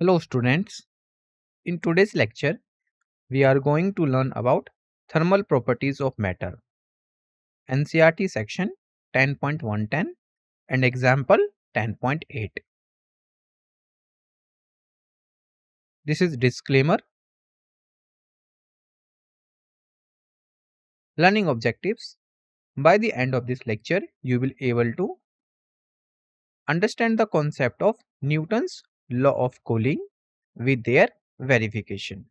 Hello students, in today's lecture we are going to learn about thermal properties of matter, NCERT section 10.110 and example 10.8. This is disclaimer. Learning objectives. By the end of this lecture you will able to understand the concept of Newton's law of cooling with their verification.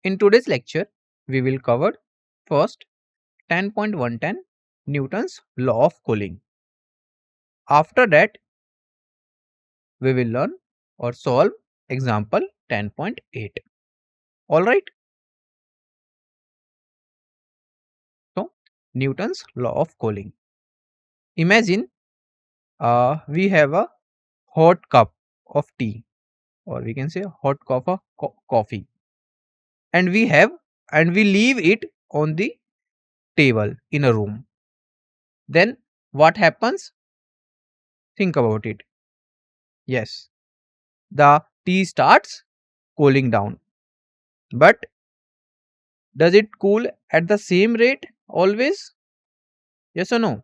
In today's lecture we will cover first 10.110 Newton's law of cooling. After that, we will learn or solve example 10.8. Alright. So, Newton's law of cooling. Imagine we have a hot cup of tea, or we can say hot cup of coffee, and we leave it on the table in a room. Then what happens? Think about it. Yes, the tea starts cooling down. But does it cool at the same rate always? Yes or no?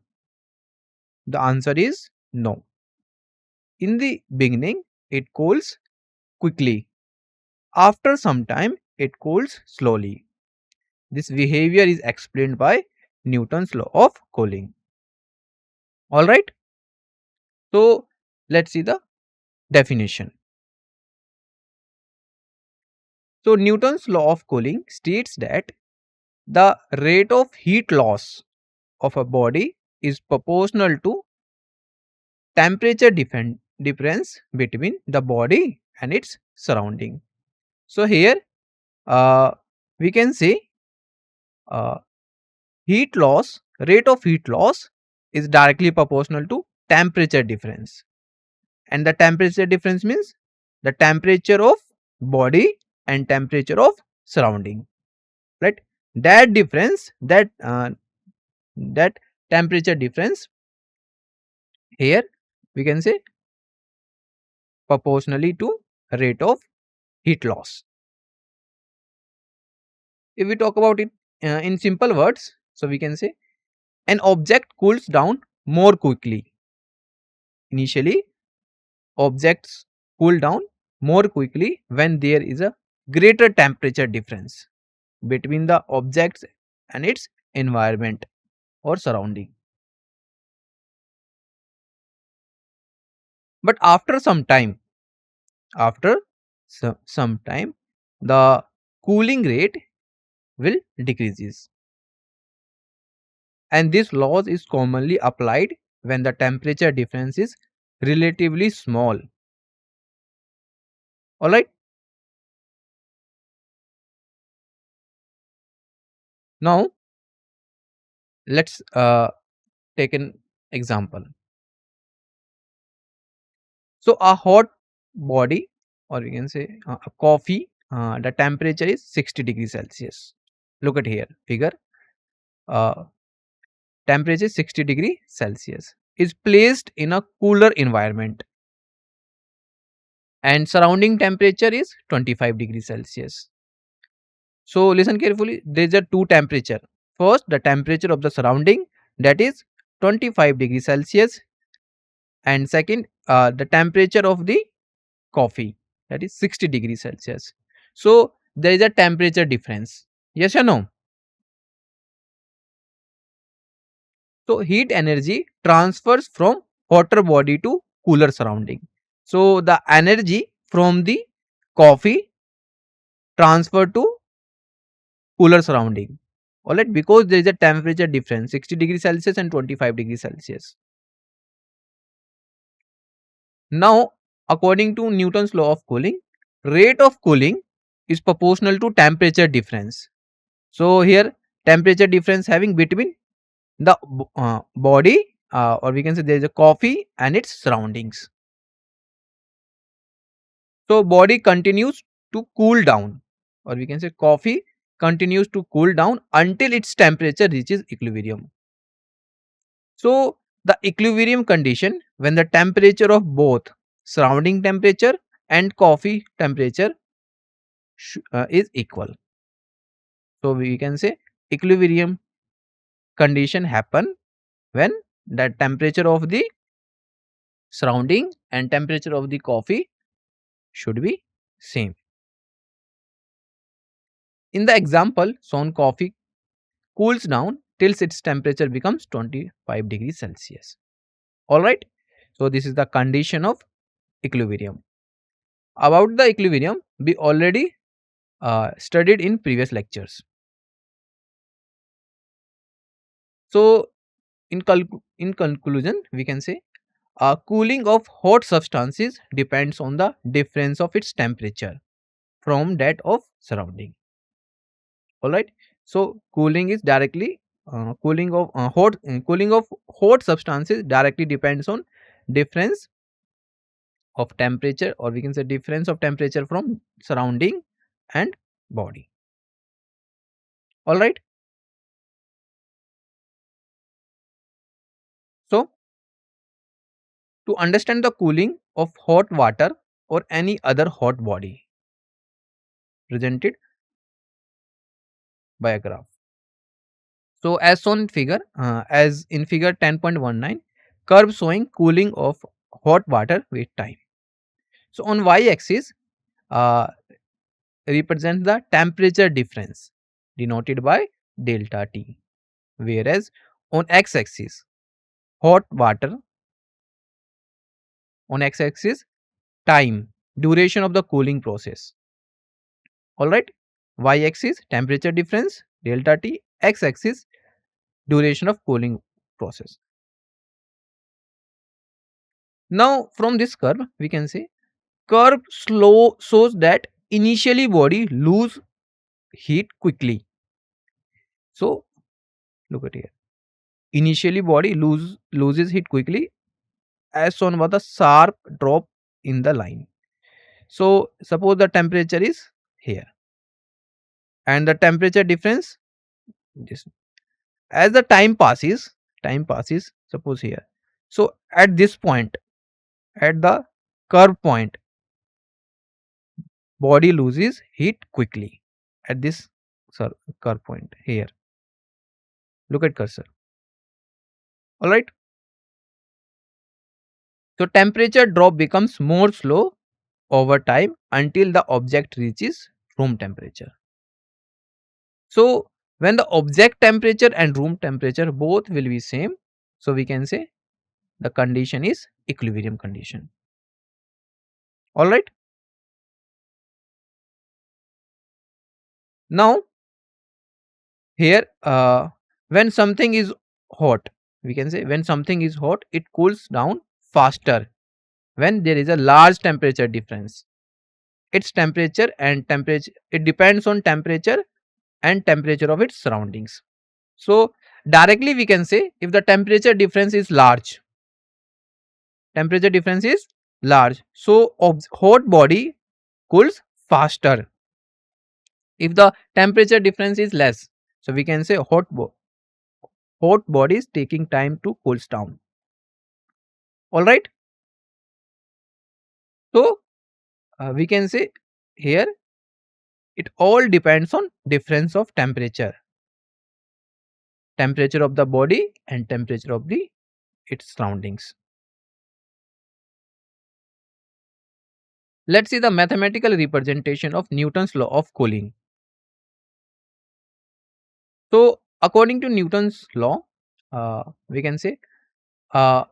The answer is no. In the beginning, it cools quickly. After some time, it cools slowly. This behavior is explained by Newton's law of cooling. Alright. So, let's see the definition. So, Newton's law of cooling states that the rate of heat loss of a body is proportional to temperature difference between the body and its surrounding. So here we can say uh, rate of heat loss is directly proportional to temperature difference, and the temperature difference means the temperature of body and temperature of surrounding, right? That difference, that temperature difference, here we can say proportionally to rate of heat loss. If we talk about it in simple words, so we can say an object cools down more quickly. Initially, objects cool down more quickly when there is a greater temperature difference between the objects and its environment or surrounding. But after some time, the cooling rate will decreases, and this law is commonly applied when the temperature difference is relatively small. Alright. Now let's take an example. So a hot body, or we can say a coffee, the temperature is 60 degrees Celsius. Look at here figure. Temperature 60 degree Celsius is placed in a cooler environment, and surrounding temperature is 25 degrees Celsius. So listen carefully, there is a two temperature. First, the temperature of the surrounding, that is 25 degrees Celsius, and second, the temperature of the coffee, that is 60 degrees Celsius. So there is a temperature difference. Yes or no? So heat energy transfers from hotter body to cooler surrounding. So the energy from the coffee transfer to cooler surrounding. Alright, because there is a temperature difference 60 degrees Celsius and 25 degrees Celsius. Now, according to Newton's law of cooling, rate of cooling is proportional to temperature difference. So here temperature difference having between the body, or we can say there is a coffee and its surroundings. So body continues to cool down, or we can say coffee continues to cool down until its temperature reaches equilibrium. So the equilibrium condition when the temperature of both surrounding temperature and coffee temperature is equal. So we can say equilibrium condition happen when the temperature of the surrounding and temperature of the coffee should be same. In the example shown, coffee cools down till its temperature becomes 25 degrees Celsius. Alright. So this is the condition of equilibrium. About the equilibrium, we already studied in previous lectures. So in conclusion, we can say cooling of hot substances depends on the difference of its temperature from that of surrounding. Alright. So cooling is directly cooling of hot substances directly depends on difference of temperature, or we can say difference of temperature from surrounding and body. Alright. So to understand the cooling of hot water or any other hot body presented by a graph. So as shown in figure, as in figure 10.19, curve showing cooling of hot water with time. So on y-axis uh, represents the temperature difference denoted by delta T, whereas on x-axis hot water, on x-axis time, duration of the cooling process. Alright, y-axis temperature difference delta T, x-axis duration of cooling process. Now from this curve we can say curve slow shows that initially body lose heat quickly. So look at here, initially body loses heat quickly as shown by the sharp drop in the line. So suppose the temperature is here and the temperature difference this. As the time passes, suppose here. So at this point, at the curve point, body loses heat quickly. At this curve point here. Look at cursor. Alright. So temperature drop becomes more slow over time until the object reaches room temperature. So when the object temperature and room temperature both will be same, so we can say the condition is equilibrium condition. Alright. Now here when something is hot, we can say when something is hot it cools down faster when there is a large temperature difference. Its temperature and temperature, it depends on temperature and temperature of its surroundings. So directly we can say if the temperature difference is large, so hot body cools faster. If the temperature difference is less, so we can say hot body is taking time to cools down. Alright. So we can say here it all depends on difference of temperature of the body and temperature of the its surroundings. Let's see the mathematical representation of Newton's law of cooling. So according to Newton's law, we can say uh,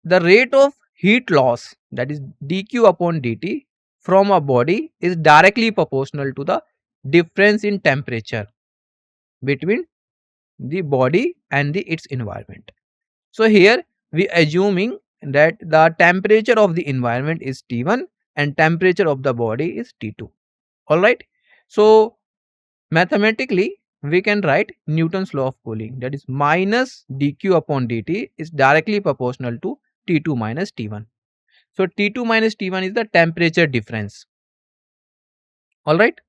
the rate of heat loss, that is dq upon dt, from a body is directly proportional to the difference in temperature between the body and its environment. So here we assuming that the temperature of the environment is T1 and temperature of the body is T2. Alright. So mathematically we can write Newton's law of cooling, that is minus dq upon dt is directly proportional to T2 minus T1. So T2 minus T1 is the temperature difference. Alright.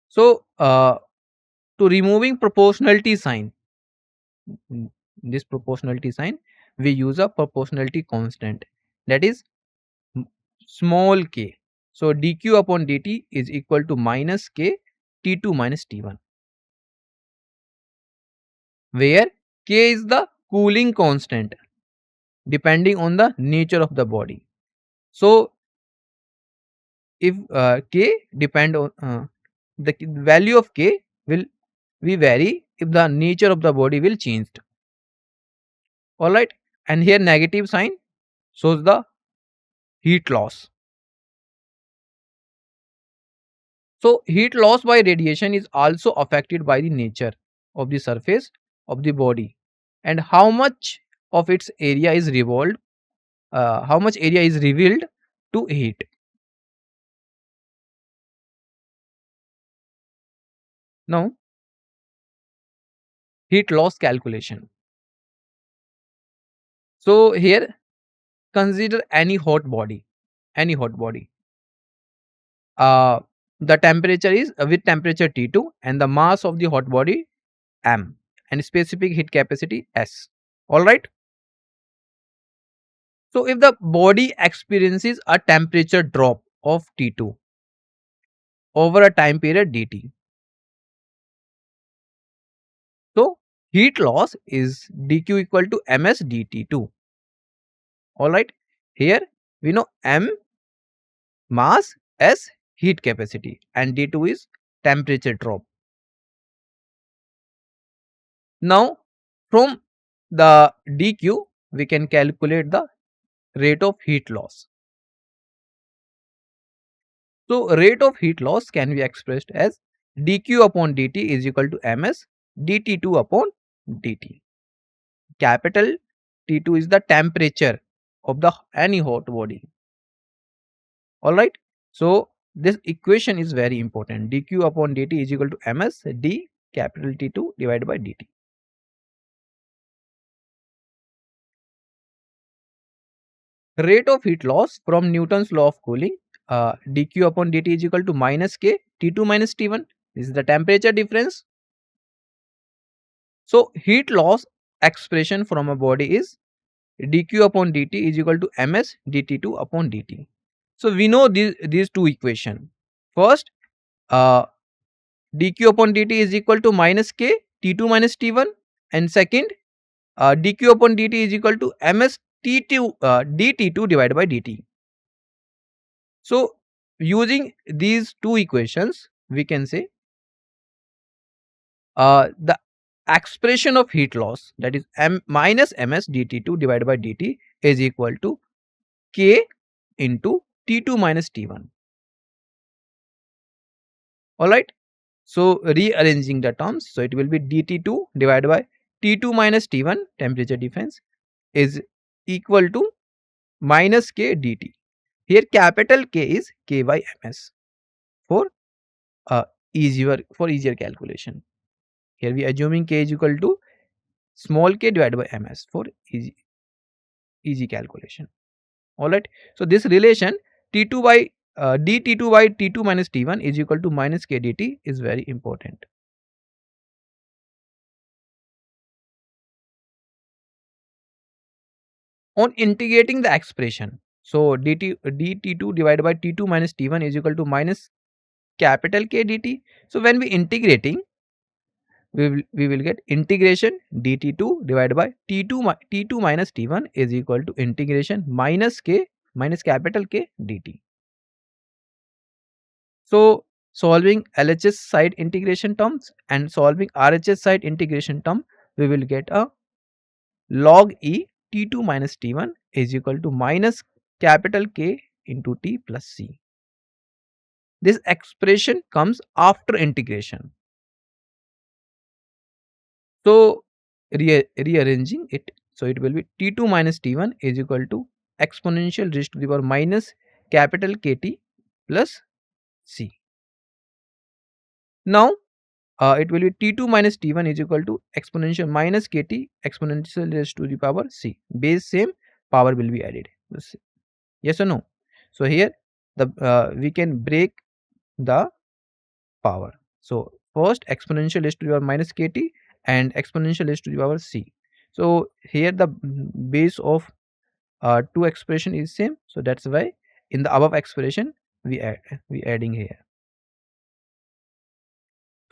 So to removing proportionality sign, mm, this proportionality sign, we use a proportionality constant, that is m- small k. So dq upon dt is equal to minus k T2 minus T1, where k is the cooling constant depending on the nature of the body. So if k depend on value of k will be vary if the nature of the body will changed. All right, and here negative sign shows the heat loss. So heat loss by radiation is also affected by the nature of the surface of the body and how much of its area is revolved, how much area is revealed to heat. Now heat loss calculation. So here consider any hot body, any hot body. Uh, the temperature is with temperature T2 and the mass of the hot body m and specific heat capacity s. All right. So if the body experiences a temperature drop of T2 over a time period dt, so heat loss is dq equal to ms dt2. All right. Here we know m mass, s heat capacity, and d2 is temperature drop. Now from the dq we can calculate the rate of heat loss. So rate of heat loss can be expressed as dq upon dt is equal to ms dt2 upon dt. Capital T2 is the temperature of the any hot body. All right. So this equation is very important. dq upon dt is equal to ms d capital T2 divided by dt. Rate of heat loss from Newton's law of cooling, dq upon dt is equal to minus k T2 minus T1. This is the temperature difference. So heat loss expression from a body is dq upon dt is equal to ms dt2 upon dt. So we know these two equation. First, uh, dq upon dt is equal to minus k T2 minus T1, and second, dq upon dt is equal to ms T2 dt2 divided by dt. So using these two equations we can say the expression of heat loss, that is m minus ms dt2 divided by dt, is equal to k into T2 minus T1. All right. So rearranging the terms, so it will be dt2 divided by T2 minus T1 temperature difference is equal to minus k dt. Here capital K is k by ms for easier calculation. Here we assuming k is equal to small k divided by ms for easy calculation. All right. So this relation T2 by dt2 by T2 minus T1 is equal to minus k dt is very important. On integrating the expression, so dt2 divided by T2 minus T1 is equal to minus capital K dt. So when we integrating, we will get integration dt2 divided by T2 minus T1 is equal to integration minus k minus capital K dt. So solving LHS side integration terms and solving RHS side integration term, we will get a log e T2 minus T1 is equal to minus capital K into T plus C. This expression comes after integration. So rearranging it, so it will be T2 minus T1 is equal to exponential raised to the power minus capital KT plus C. Now it will be T2 minus T1 is equal to exponential minus KT exponential raised to the power C. Base same, power will be added. Yes or no? So here the we can break the power. So first exponential raised to the power minus KT and exponential raised to the power c. So here the base of two expression is same, so that's why in the above expression we adding here.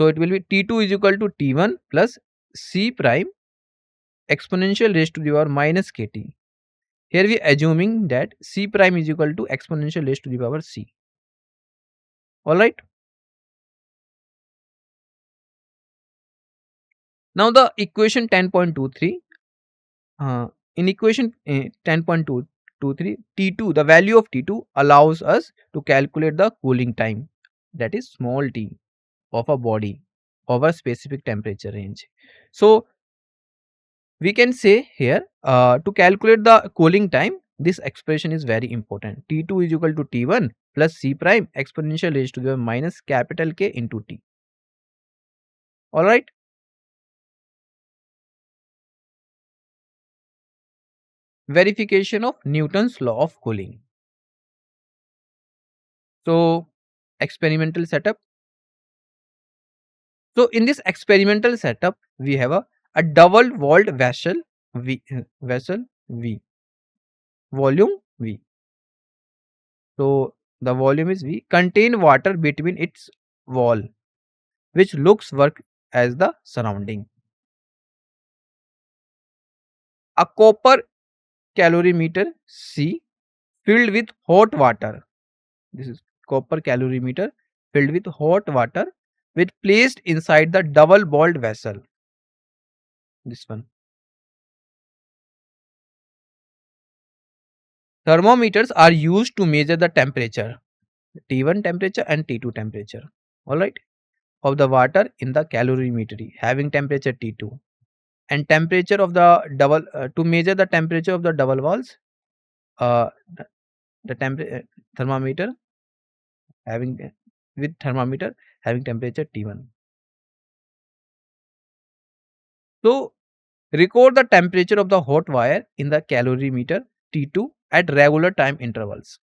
So it will be t2 is equal to t1 plus c prime exponential raised to the power minus kt. Here we assuming that c prime is equal to exponential raised to the power c. Alright. Now the equation 10.23. In equation 10.223, T2, the value of T2 allows us to calculate the cooling time, that is small t, of a body over specific temperature range. So we can say here to calculate the cooling time, this expression is very important. T2 is equal to T1 plus C prime exponential raised to the minus capital K into T. Alright. Verification of Newton's law of cooling. So experimental setup. So in this experimental setup, we have a double walled vessel V, volume V. So the volume is V, contain water between its wall, which looks work as the surrounding. A copper calorimeter C filled with hot water. This is copper calorimeter filled with hot water, which placed inside the double walled vessel. This one. Thermometers are used to measure the temperature, T1 temperature and T2 temperature, alright, of the water in the calorimetry having temperature T2, and temperature of the double to measure the temperature of the double walls, uh, the thermometer having with thermometer having temperature T1. So record the temperature of the hot wire in the calorimeter T2 at regular time intervals.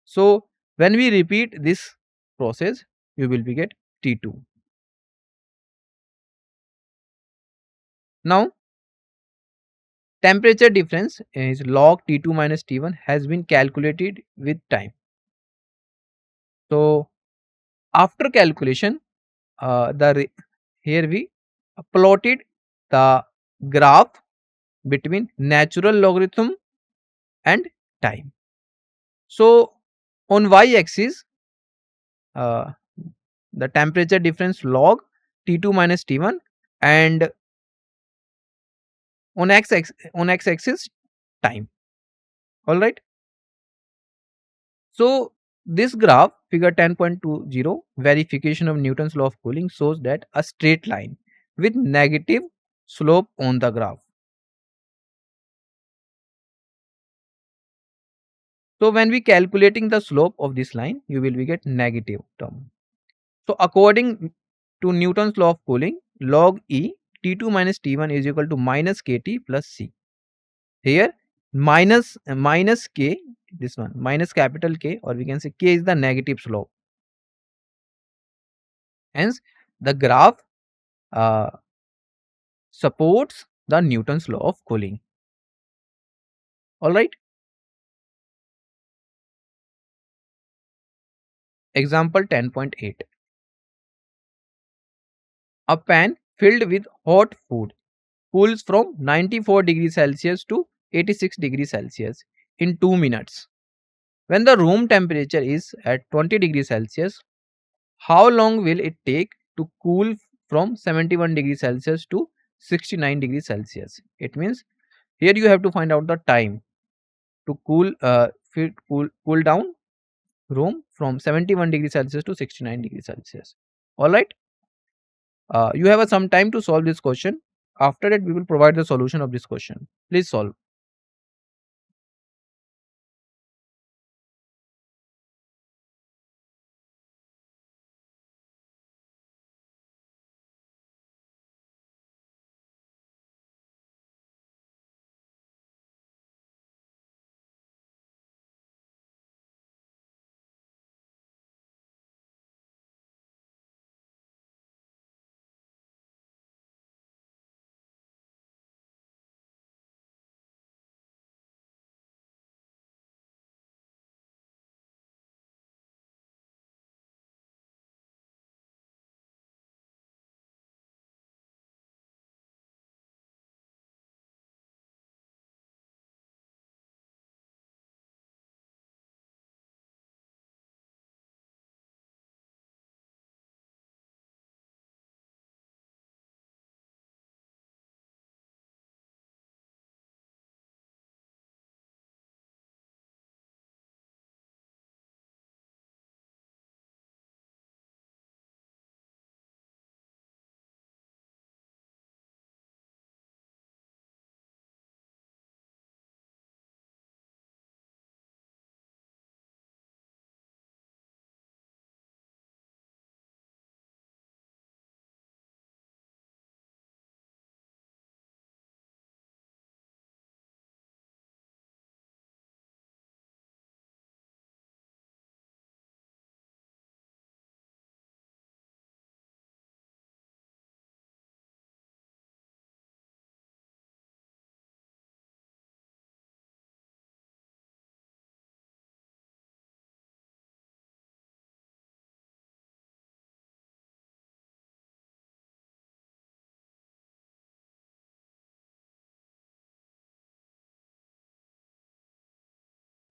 So when we repeat this process, you will be get T2. Now temperature difference is log T2 minus T1 has been calculated with time. So after calculation, here we plotted the graph between natural logarithm and time. So on y-axis, uh, the temperature difference log T2 minus T1, and on x-axis time. All right. So this graph, figure 10.20, verification of Newton's law of cooling, shows that a straight line with negative slope on the graph. So when we calculating the slope of this line, you will be get negative term. So according to Newton's law of cooling, log E T2 minus T1 is equal to minus KT plus C. Here minus K, this one minus capital K, or we can say K is the negative slope. Hence the graph uh, supports the Newton's law of cooling. Alright. Example 10.8. A pan filled with hot food cools from 94 degrees Celsius to 86 degrees Celsius in 2 minutes. When the room temperature is at 20 degrees Celsius, how long will it take to cool from 71 degrees Celsius to 69 degrees Celsius? It means here you have to find out the time to cool down room from 71 degrees Celsius to 69 degrees Celsius. Alright. You have some time to solve this question. After that, we will provide the solution of this question. Please solve.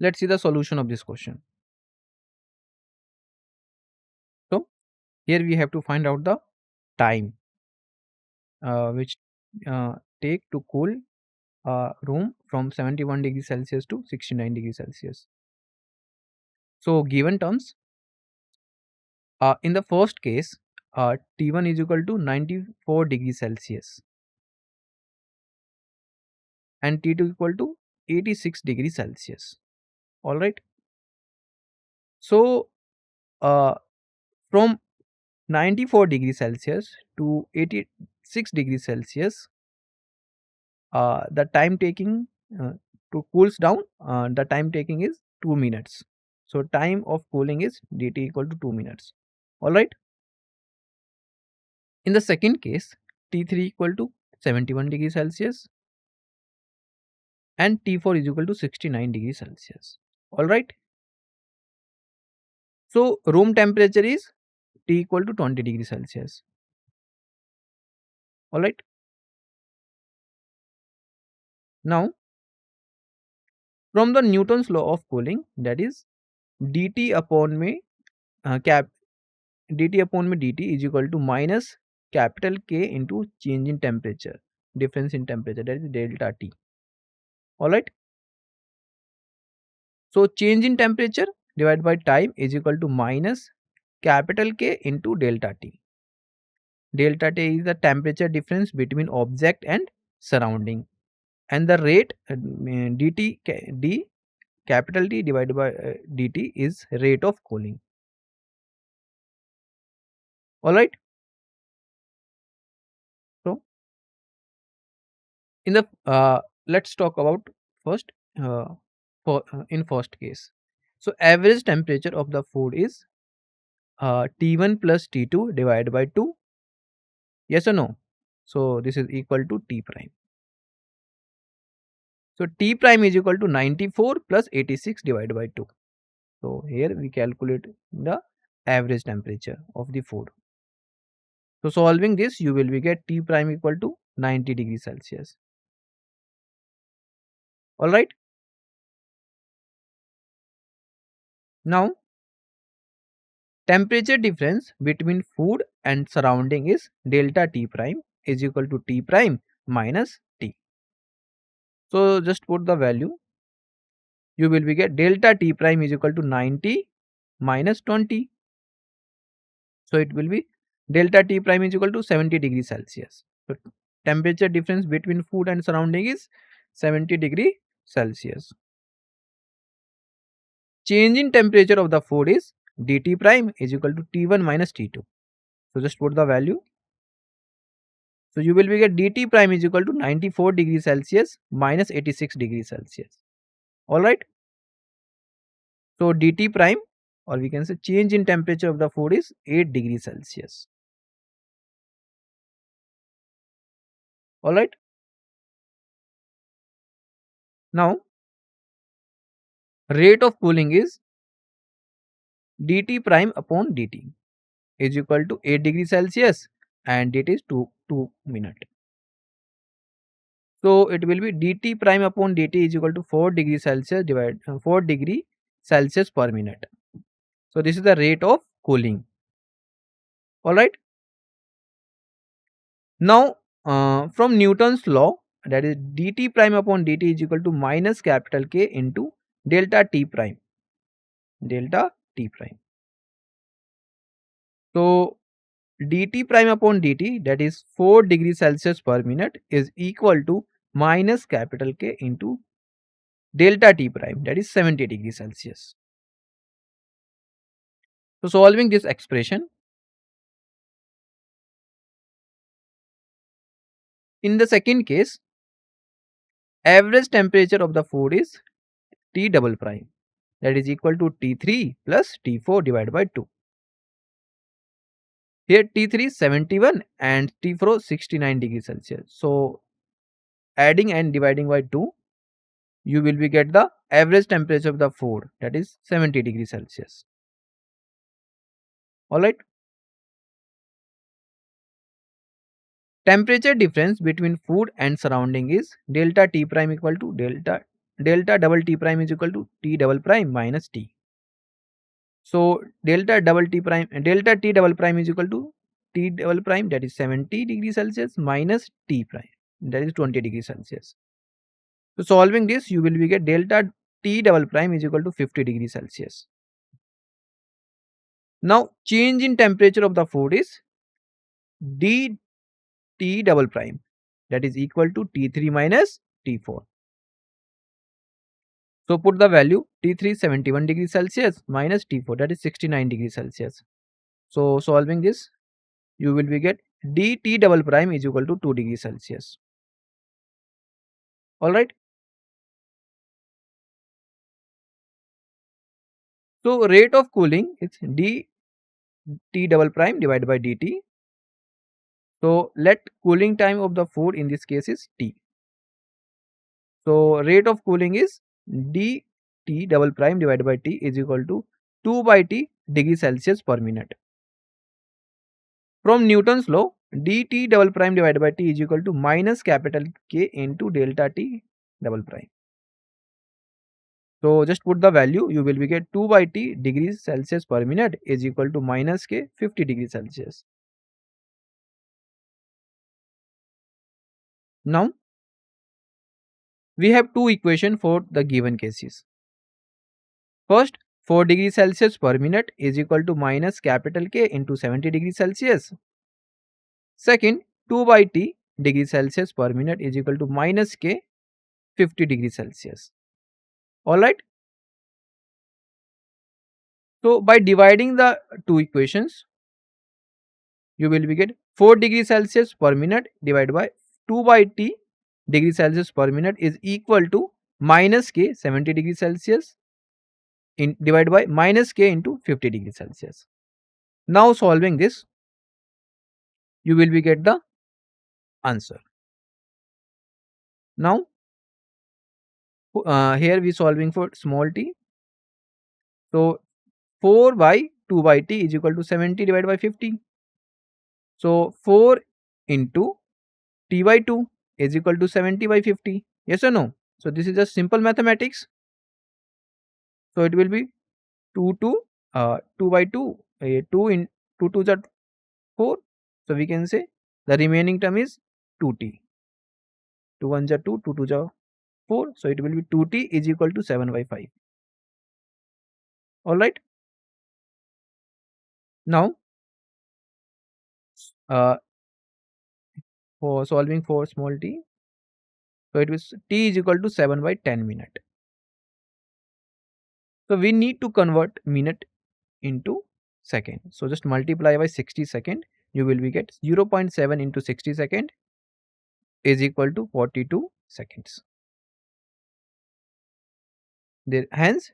Let's see the solution of this question. So here we have to find out the time which take to cool room from 71 degrees Celsius to 69 degrees Celsius. So given terms, in the first case, T1 is equal to 94 degrees Celsius and T2 equal to 86 degrees Celsius. All right. So from 94 degrees Celsius to 86 degrees Celsius, the time taking to cools down, the time taking is 2 minutes. So time of cooling is dt equal to 2 minutes. All right. In the second case, T3 equal to 71 degrees Celsius and T4 is equal to 69 degrees Celsius. All right. So room temperature is T equal to 20 degrees Celsius. All right. Now from the Newton's law of cooling, that is dt upon me cap dt upon me dt is equal to minus capital K into change in temperature, difference in temperature, that is delta T. All right. So change in temperature divided by time is equal to minus capital K into delta T. Delta T is the temperature difference between object and surrounding, and the rate d capital T divided by dt is rate of cooling. All right. So in the let's talk about first in first case. So average temperature of the food is T1 plus T2 divided by 2. Yes or no? So this is equal to T prime. So T prime is equal to 94 plus 86 divided by 2. So here we calculate the average temperature of the food. So solving this, you will get T prime equal to 90 degrees Celsius. All right. Now temperature difference between food and surrounding is delta T prime is equal to T prime minus T. So just put the value. You will get delta T prime is equal to 90 minus 20. So it will be delta T prime is equal to 70 degrees Celsius. So temperature difference between food and surrounding is 70 degree Celsius. Change in temperature of the food is dt prime is equal to T1 minus T2. So just put the value. So you will get dt prime is equal to 94 degrees Celsius minus 86 degrees Celsius. All right. So dt prime, or we can say change in temperature of the food, is 8 degrees Celsius. All right. Now rate of cooling is dt prime upon dt is equal to 8 degrees Celsius and it is 2 minutes. So it will be dt prime upon dt is equal to 4 degrees Celsius divided 4 degree Celsius per minute. So this is the rate of cooling. All right. Now from Newton's law, that is dt prime upon dt is equal to minus capital K into delta T prime. Delta T prime. So dt prime upon dt, that is 4 degrees Celsius per minute, is equal to minus capital K into delta T prime, that is 70 degrees Celsius. So solving this expression, in the second case, average temperature of the food is T double prime, that is equal to T3 plus T4 divided by 2. Here T3 is 71 and T4 69 degrees Celsius. So adding and dividing by 2, you will get the average temperature of the food, that is 70 degrees Celsius. All right. Temperature difference between food and surrounding is delta T prime equal to delta delta double T prime is equal to T double prime minus T. So delta T double prime is equal to T double prime, that is 70 degrees Celsius, minus T prime, that is 20 degrees Celsius. So solving this, you will be get delta T double prime is equal to 50 degrees Celsius. Now change in temperature of the food is d T double prime, that is equal to T3 minus T4. So put the value T3 71 degrees Celsius minus T4, that is 69 degrees Celsius. So solving this, you will be get dt double prime is equal to 2 degrees Celsius. Alright. So rate of cooling is dt double prime divided by dt. So let cooling time of the food in this case is T. So rate of cooling is dt double prime divided by T is equal to 2 by T degrees Celsius per minute. From Newton's law, dt double prime divided by T is equal to minus capital K into delta T double prime. So just put the value, you will be get 2 by T degrees Celsius per minute is equal to minus K 50 degrees Celsius. Now we have two equations for the given cases. First, 4 degrees Celsius per minute is equal to minus capital K into 70 degrees Celsius. Second, 2 by T degrees Celsius per minute is equal to minus K 50 degrees Celsius. Alright. So by dividing the two equations, you will be get 4 degrees Celsius per minute divided by 2 by T degrees Celsius per minute is equal to minus K 70 degrees Celsius divided by minus K into 50 degrees Celsius. Now solving this, you will be get the answer. Now here we solving for small t. So 4 by 2 by T is equal to 70 divided by 50. So 4 into T by 2 is equal to 70 by 50. Yes or no? So this is just simple mathematics. So it will be 2 by 2, 2 in 2 2 are 4. So we can say the remaining term is 2t. 2 1 are 2, 2 2 are 4. So it will be 2t is equal to 7 by 5. Alright. Now for solving for small t, so it was t is equal to 7 by 10 minute. So we need to convert minute into second. So just multiply by 60 second. You will be get 0.7 into 60 second is equal to 42 seconds. Hence,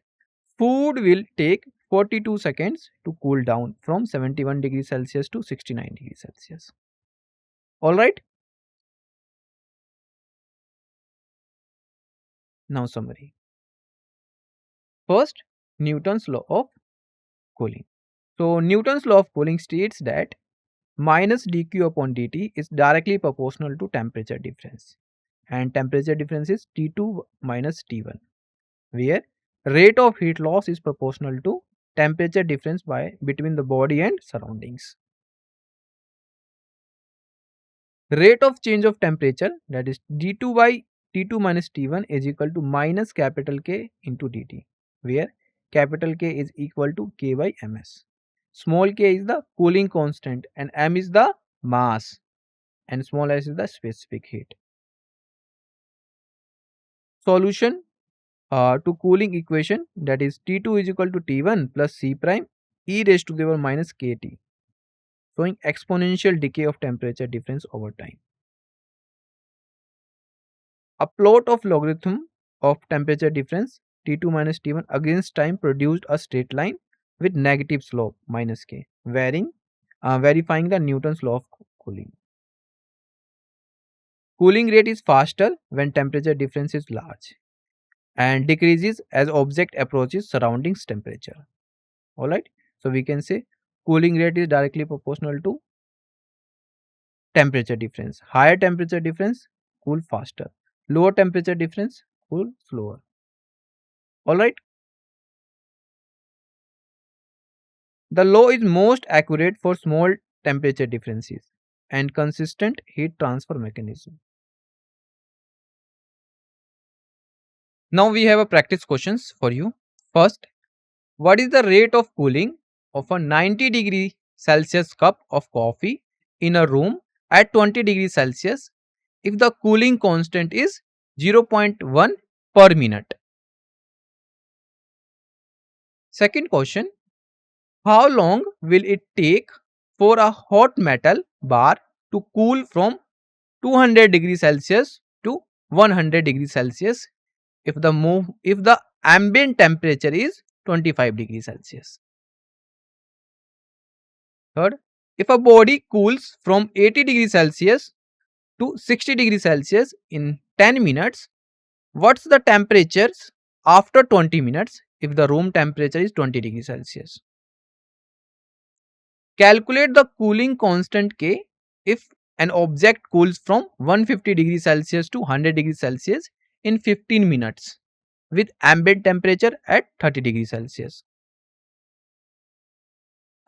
food will take 42 seconds to cool down from 71 degrees Celsius to 69 degrees Celsius. Alright. Now summary. First, Newton's law of cooling. So Newton's law of cooling states that minus dq upon dt is directly proportional to temperature difference, and temperature difference is T2 minus T1, where rate of heat loss is proportional to temperature difference between the body and surroundings. Rate of change of temperature, that is d2 by T2 minus T1 is equal to minus capital K into dt, where capital K is equal to K by ms. Small k is the cooling constant and m is the mass and small s is the specific heat. Solution to cooling equation, that is T2 is equal to T1 plus C prime e raised to the power minus KT, showing exponential decay of temperature difference over time. A plot of logarithm of temperature difference T2 minus T1 against time produced a straight line with negative slope minus K, verifying the Newton's law of cooling. Cooling rate is faster when temperature difference is large and decreases as object approaches surroundings temperature. Alright, so we can say cooling rate is directly proportional to temperature difference. Higher temperature difference, cool faster. Lower temperature difference, cool slower. Alright. The law is most accurate for small temperature differences and consistent heat transfer mechanism. Now we have a practice questions for you. First, what is the rate of cooling of a 90 degree Celsius cup of coffee in a room at 20 degrees Celsius if the cooling constant is 0.1 per minute? Second question, how long will it take for a hot metal bar to cool from 200 degrees Celsius to 100 degrees Celsius if the ambient temperature is 25 degrees Celsius? Third, if a body cools from 80 degrees Celsius to 60 degrees Celsius in 10 minutes, what's the temperatures after 20 minutes if the room temperature is 20 degrees Celsius? Calculate the cooling constant K if an object cools from 150 degrees Celsius to 100 degrees Celsius in 15 minutes with ambient temperature at 30 degrees Celsius.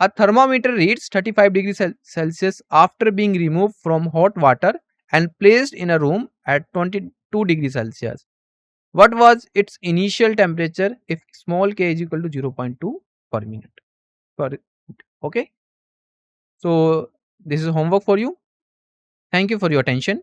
A thermometer reads 35 degrees Celsius after being removed from hot water and placed in a room at 22 degrees Celsius. What was its initial temperature if small k is equal to 0.2 per minute? Okay. So this is homework for you. Thank you for your attention.